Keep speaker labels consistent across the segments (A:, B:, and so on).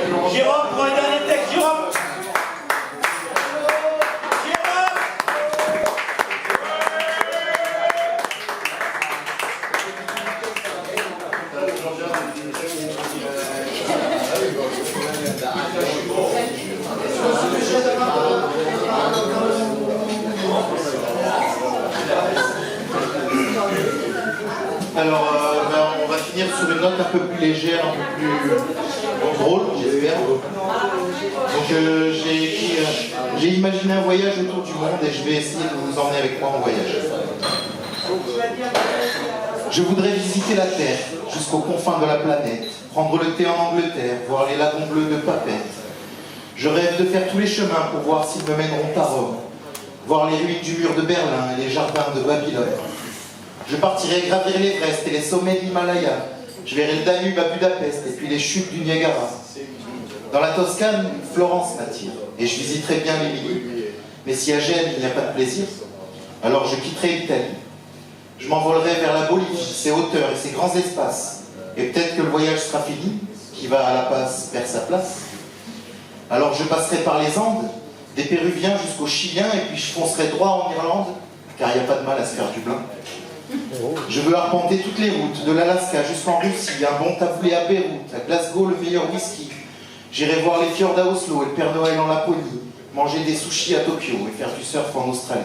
A: Jérôme, pour un dernier texte, Jérôme.
B: Alors, on va finir sur une note un peu plus légère, un peu plus drôle, j'espère. Donc, j'ai imaginé un voyage autour du monde et je vais essayer de vous emmener avec moi en voyage. Je voudrais visiter la Terre jusqu'aux confins de la planète, prendre le thé en Angleterre, voir les lagons bleus de Papette. Je rêve de faire tous les chemins pour voir s'ils me mèneront à Rome, voir les ruines du mur de Berlin et les jardins de Babylone. Je partirai gravir l'Everest et les sommets de l'Himalaya. Je verrai le Danube à Budapest et puis les chutes du Niagara. Dans la Toscane, Florence m'attire et je visiterai bien l'Émilie. Mais si à Gênes il n'y a pas de plaisir, alors je quitterai l'Italie. Je m'envolerai vers la Bolivie, ses hauteurs et ses grands espaces. Et peut-être que le voyage sera fini, qui va à la passe perd sa place. Alors je passerai par les Andes, des Péruviens jusqu'aux Chiliens, et puis je foncerai droit en Irlande, car il n'y a pas de mal à se faire du blanc. Je veux arpenter toutes les routes, de l'Alaska jusqu'en Russie, un bon taboulé à Beyrouth, à Glasgow le meilleur whisky. J'irai voir les fjords à Oslo et le Père Noël en Laponie, manger des sushis à Tokyo et faire du surf en Australie.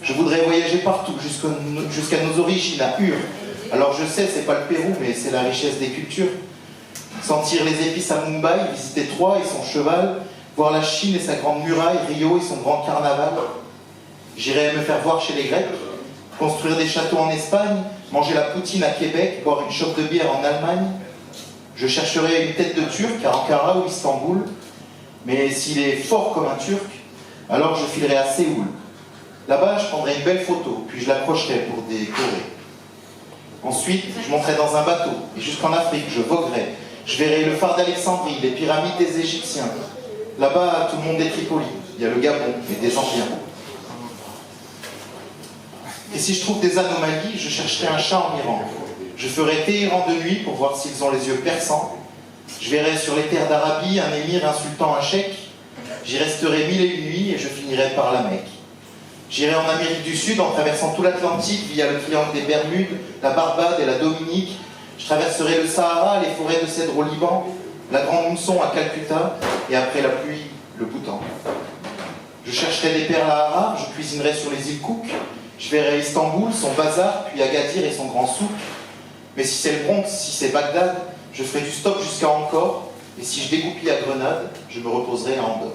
B: Je voudrais voyager partout, jusqu'à nos origines, à Ur. Alors je sais, c'est pas le Pérou, mais c'est la richesse des cultures. Sentir les épices à Mumbai, visiter Troie et son cheval, voir la Chine et sa grande muraille, Rio et son grand carnaval. J'irai me faire voir chez les Grecs, construire des châteaux en Espagne, manger la poutine à Québec, boire une chope de bière en Allemagne. Je chercherai une tête de Turc à Ankara ou Istanbul, mais s'il est fort comme un Turc, alors je filerai à Séoul. Là-bas, je prendrai une belle photo, puis je l'accrocherai pour décorer. Ensuite, je monterai dans un bateau, et jusqu'en Afrique, je voguerai. Je verrai le phare d'Alexandrie, les pyramides des Égyptiens. Là-bas, tout le monde est Tripoli. Il y a le Gabon et des Zambiens. Et si je trouve des anomalies, je chercherai un chat en Iran. Je ferai Téhéran de nuit pour voir s'ils ont les yeux perçants. Je verrai sur les terres d'Arabie un émir insultant un cheikh. J'y resterai 1001 nuits et je finirai par la Mecque. J'irai en Amérique du Sud en traversant tout l'Atlantique via le triangle des Bermudes, la Barbade et la Dominique. Je traverserai le Sahara, les forêts de cèdre au Liban, la grande mousson à Calcutta et après la pluie, le Bhoutan. Je chercherai des perles à Harare, je cuisinerai sur les îles Cook. Je verrai Istanbul, son bazar, puis Agadir et son grand souk. Mais si c'est le Bronx, si c'est Bagdad, je ferai du stop jusqu'à Angkor. Et si je dégoupille à Grenade, je me reposerai à Andorre.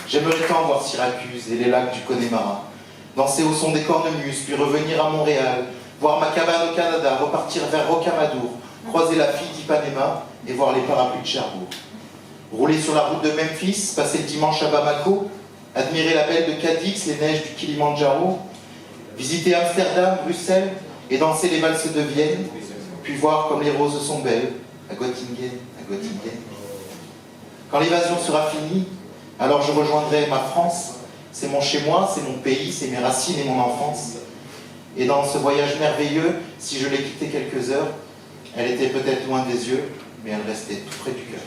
B: J'aimerais tant voir Syracuse et les lacs du Connemara, danser au son des cornemuses, puis revenir à Montréal, voir ma cabane au Canada, repartir vers Rocamadour, croiser la fille d'Ipanema et voir les parapluies de Cherbourg. Rouler sur la route de Memphis, passer le dimanche à Bamako, admirer la baie de Cadix, les neiges du Kilimandjaro, visiter Amsterdam, Bruxelles et danser les valses de Vienne, puis voir comme les roses sont belles, à Göttingen, à Göttingen. Quand l'évasion sera finie, alors je rejoindrai ma France. C'est mon chez-moi, c'est mon pays, c'est mes racines et mon enfance. Et dans ce voyage merveilleux, si je l'ai quitté quelques heures, elle était peut-être loin des yeux, mais elle restait tout près du cœur.